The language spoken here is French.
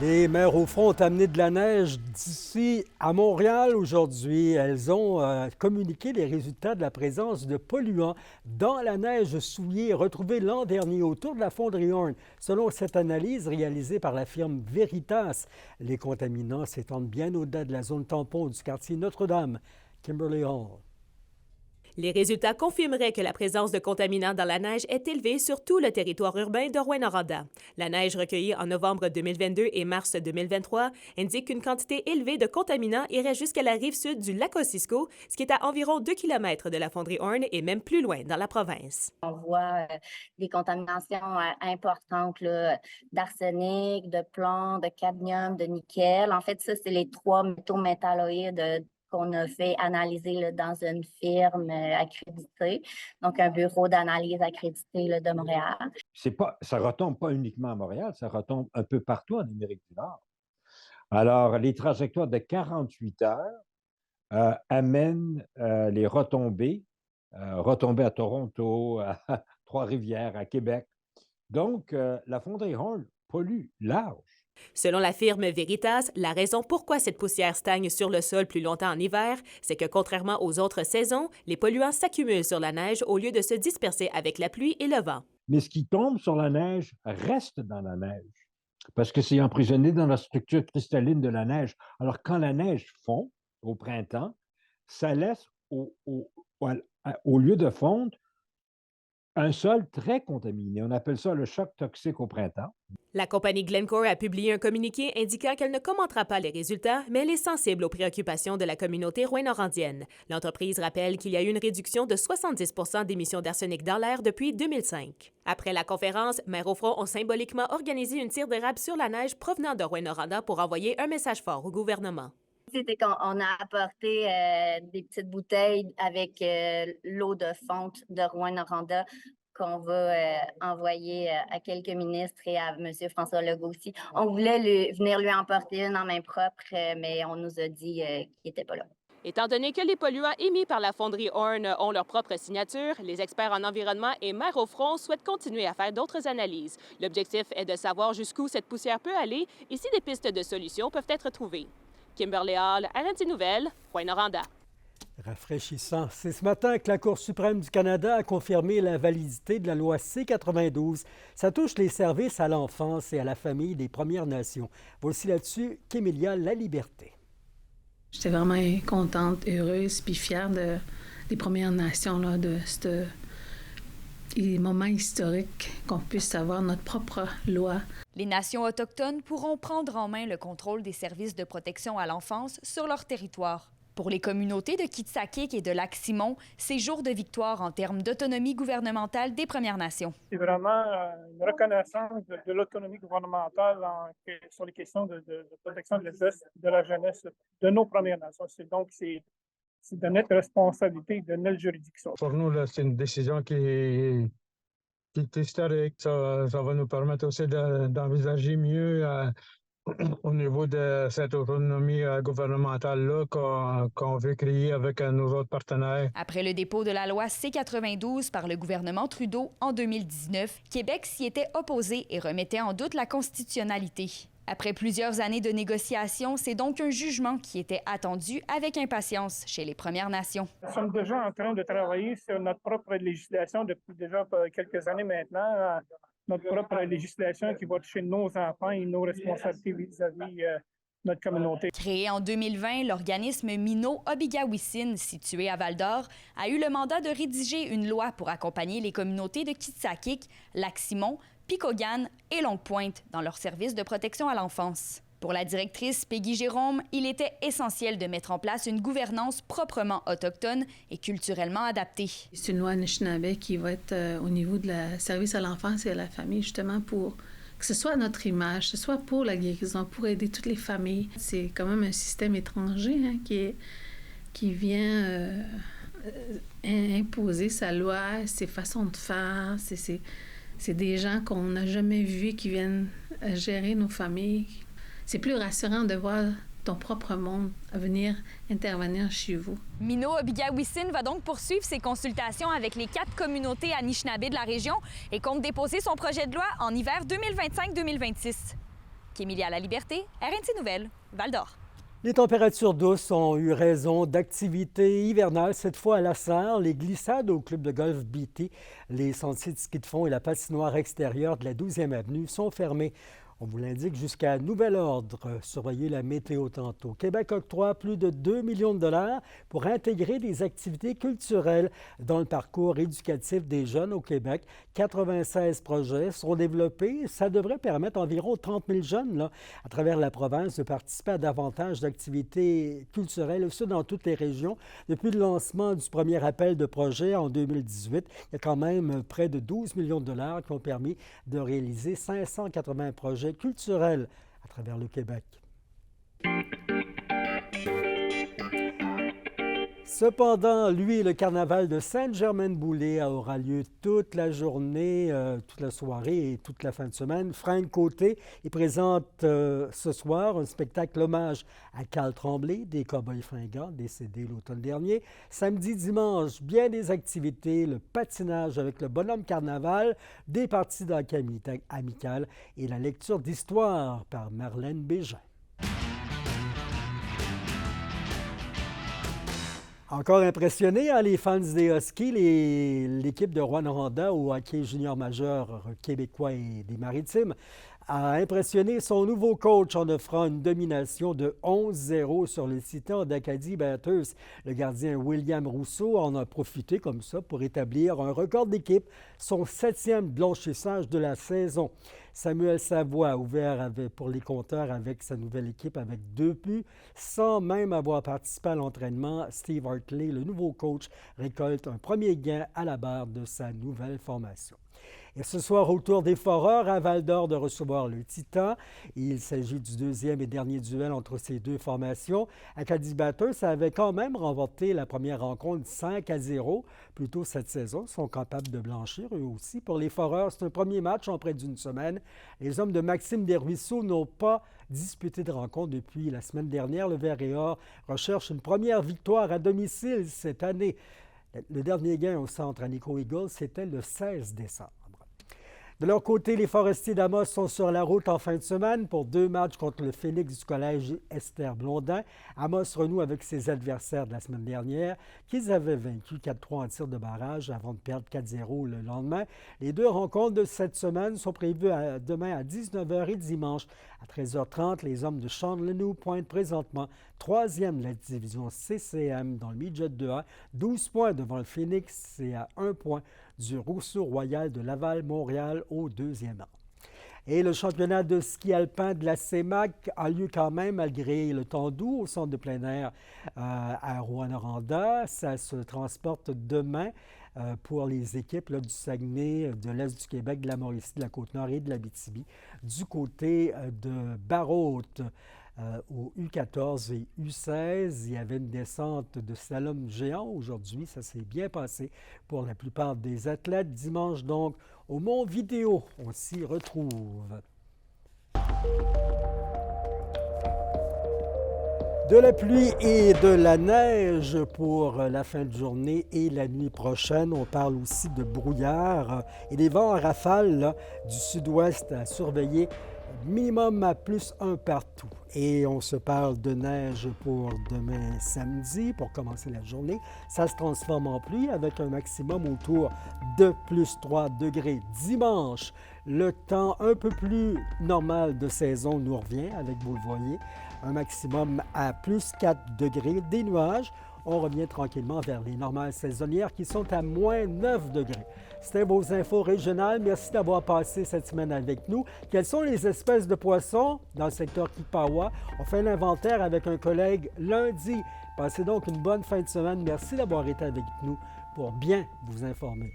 Les mers au front ont amené de la neige d'ici à Montréal aujourd'hui. Elles ont communiqué les résultats de la présence de polluants dans la neige souillée retrouvée l'an dernier autour de la fonderie Horn. Selon cette analyse réalisée par la firme Veritas, les contaminants s'étendent bien au-delà de la zone tampon du quartier Notre-Dame. Kimberly Hall. Les résultats confirmeraient que la présence de contaminants dans la neige est élevée sur tout le territoire urbain de Rouyn-Noranda. La neige recueillie en novembre 2022 et mars 2023 indique qu'une quantité élevée de contaminants irait jusqu'à la rive sud du lac Ossisco, ce qui est à environ 2 km de la fonderie Horn et même plus loin dans la province. On voit des contaminations importantes d'arsenic, de plomb, de cadmium, de nickel. En fait, ça, c'est les 3 métaux métalloïdes qu'on a fait analyser dans une firme accréditée, donc un bureau d'analyse accrédité de Montréal. Ça retombe pas uniquement à Montréal, ça retombe un peu partout en Amérique du Nord. Alors, les trajectoires de 48 heures amènent les retombées à Toronto, à Trois-Rivières, à Québec. Donc, la fonderie Horn pollue large. Selon la firme Veritas, la raison pourquoi cette poussière stagne sur le sol plus longtemps en hiver, c'est que contrairement aux autres saisons, les polluants s'accumulent sur la neige au lieu de se disperser avec la pluie et le vent. Mais ce qui tombe sur la neige reste dans la neige, parce que c'est emprisonné dans la structure cristalline de la neige. Alors, quand la neige fond au printemps, ça laisse au lieu de fondre un sol très contaminé. On appelle ça le choc toxique au printemps. La compagnie Glencore a publié un communiqué indiquant qu'elle ne commentera pas les résultats, mais elle est sensible aux préoccupations de la communauté rouyn-norandienne. L'entreprise rappelle qu'il y a eu une réduction de 70 d'émissions d'arsenic dans l'air depuis 2005. Après la conférence, Mers au front ont symboliquement organisé une tire d'érable sur la neige provenant de Rouyn-Noranda pour envoyer un message fort au gouvernement. C'était qu'on a apporté des petites bouteilles avec l'eau de fonte de Rouyn-Noranda qu'on va envoyer à quelques ministres et à M. François Legault aussi. On voulait venir lui emporter une en main propre, mais on nous a dit qu'il n'était pas là. Étant donné que les polluants émis par la fonderie Horn ont leur propre signature, les experts en environnement et Mers au front souhaitent continuer à faire d'autres analyses. L'objectif est de savoir jusqu'où cette poussière peut aller et si des pistes de solutions peuvent être trouvées. Kimberly Hall, RNC Nouvelles, Rouyn-Noranda. Rafraîchissant. C'est ce matin que la Cour suprême du Canada a confirmé la validité de la loi C-92. Ça touche les services à l'enfance et à la famille des Premières Nations. Voici là-dessus qu'Émilia Laliberté. J'étais vraiment contente, heureuse puis fière des Premières Nations, de ce moment historique qu'on puisse avoir notre propre loi. Les nations autochtones pourront prendre en main le contrôle des services de protection à l'enfance sur leur territoire. Pour les communautés de Kitsakik et de Lac-Simon, c'est jour de victoire en termes d'autonomie gouvernementale des Premières Nations. C'est vraiment une reconnaissance de l'autonomie gouvernementale sur les questions de protection de la jeunesse de nos Premières Nations. C'est de notre responsabilité, de notre juridiction. Pour nous, là, c'est une décision qui est historique. Ça va nous permettre aussi d'envisager mieux au niveau de cette autonomie gouvernementale-là qu'on veut créer avec nos autres partenaires. Après le dépôt de la loi C-92 par le gouvernement Trudeau en 2019, Québec s'y était opposé et remettait en doute la constitutionnalité. Après plusieurs années de négociations, c'est donc un jugement qui était attendu avec impatience chez les Premières Nations. Nous sommes déjà en train de travailler sur notre propre législation depuis déjà quelques années maintenant. Notre propre législation qui va toucher nos enfants et nos responsabilités vis-à-vis notre communauté. Créé en 2020, l'organisme Mino-Obigawisin, situé à Val-d'Or, a eu le mandat de rédiger une loi pour accompagner les communautés de Kitsakik, Lac-Simon, Picogan et Longue-Pointe dans leur service de protection à l'enfance. Pour la directrice Peggy Jérôme, il était essentiel de mettre en place une gouvernance proprement autochtone et culturellement adaptée. C'est une loi Anishinaabe qui va être au niveau de la service à l'enfance et à la famille, justement pour que ce soit à notre image, que ce soit pour la guérison, pour aider toutes les familles. C'est quand même un système étranger qui vient imposer sa loi, ses façons de faire. C'est des gens qu'on n'a jamais vus qui viennent gérer nos familles. C'est plus rassurant de voir ton propre monde venir intervenir chez vous. Mino-Obigawisin va donc poursuivre ses consultations avec les 4 communautés Anishinaabe de la région et compte déposer son projet de loi en hiver 2025-2026. Kémilia La Liberté, RNC Nouvelles, Val-d'Or. Les températures douces ont eu raison d'activités hivernales, cette fois à La Sarre. Les glissades au club de golf BT, les sentiers de ski de fond et la patinoire extérieure de la 12e avenue sont fermés. On vous l'indique jusqu'à nouvel ordre. Surveillez la météo tantôt. Québec octroie plus de 2 millions de dollars pour intégrer des activités culturelles dans le parcours éducatif des jeunes au Québec. 96 projets seront développés. Ça devrait permettre environ 30 000 jeunes à travers la province de participer à davantage d'activités culturelles, ça dans toutes les régions. Depuis le lancement du premier appel de projet en 2018, il y a quand même près de 12 millions de dollars qui ont permis de réaliser 580 projets culturels à travers le Québec. Cependant, le carnaval de Sainte-Germaine-Boulay aura lieu toute la journée, toute la soirée et toute la fin de semaine. Frank Côté, il présente ce soir un spectacle hommage à Carl Tremblay, des Cowboys fringants, décédé l'automne dernier. Samedi, dimanche, bien des activités, le patinage avec le bonhomme carnaval, des parties d'hockey amical et la lecture d'histoire par Marlène Bégin. Encore impressionné, les fans des Huskies, l'équipe de Rouyn-Noranda au hockey junior majeur québécois et des Maritimes a impressionné son nouveau coach en offrant une domination de 11-0 sur le Titan d'Acadie Bathurst. Le gardien William Rousseau en a profité comme ça pour établir un record d'équipe, son 7e blanchissage de la saison. Samuel Savoie a ouvert pour les compteurs avec sa nouvelle équipe avec 2 buts. Sans même avoir participé à l'entraînement, Steve Hartley, le nouveau coach, récolte un premier gain à la barre de sa nouvelle formation. Et ce soir, au tour des Foreurs, à Val-d'Or de recevoir le Titan. Il s'agit du 2e et dernier duel entre ces deux formations. Acadie Bathurst avait quand même remporté la première rencontre 5-0 plus tôt cette saison. Ils sont capables de blanchir eux aussi. Pour les Foreurs, c'est un premier match en près d'une semaine. Les hommes de Maxime Desruisseaux n'ont pas disputé de rencontre depuis la semaine dernière. Le Vert et Or recherche une première victoire à domicile cette année. Le dernier gain au centre à Nico Eagles, c'était le 16 décembre. De leur côté, les Forestiers d'Amos sont sur la route en fin de semaine pour 2 matchs contre le Phénix du collège Esther Blondin. Amos renoue avec ses adversaires de la semaine dernière, qu'ils avaient vaincu 4-3 en tir de barrage avant de perdre 4-0 le lendemain. Les 2 rencontres de cette semaine sont prévues demain à 19h et dimanche à 13h30. Les hommes de Chandelenoux pointent présentement 3e de la division CCM dans le Midget 2A, 12 points devant le Phénix et à 1 point du Rousseau Royal de Laval-Montréal au 2e rang. Et le championnat de ski alpin de la CEMAC a lieu quand même malgré le temps doux au centre de plein air à Rouyn-Noranda. Ça se transporte demain pour les équipes du Saguenay, de l'Est du Québec, de la Mauricie, de la Côte-Nord et de l'Abitibi. Du côté de Barrault, au U14 et U16, il y avait une descente de slalom géant aujourd'hui. Ça s'est bien passé pour la plupart des athlètes. Dimanche, donc, au Mont-Vidéo, on s'y retrouve. De la pluie et de la neige pour la fin de journée et la nuit prochaine. On parle aussi de brouillard et des vents en rafale du sud-ouest à surveiller. Minimum à +1 partout. Et on se parle de neige pour demain samedi, pour commencer la journée. Ça se transforme en pluie avec un maximum autour de +3 degrés. Dimanche, le temps un peu plus normal de saison nous revient, avec, vous le voyez, un maximum à +4 degrés. Des nuages, on revient tranquillement vers les normales saisonnières qui sont à -9 degrés. C'était vos infos régionales. Merci d'avoir passé cette semaine avec nous. Quelles sont les espèces de poissons dans le secteur Kipawa? On fait l'inventaire avec un collègue lundi. Passez donc une bonne fin de semaine. Merci d'avoir été avec nous pour bien vous informer.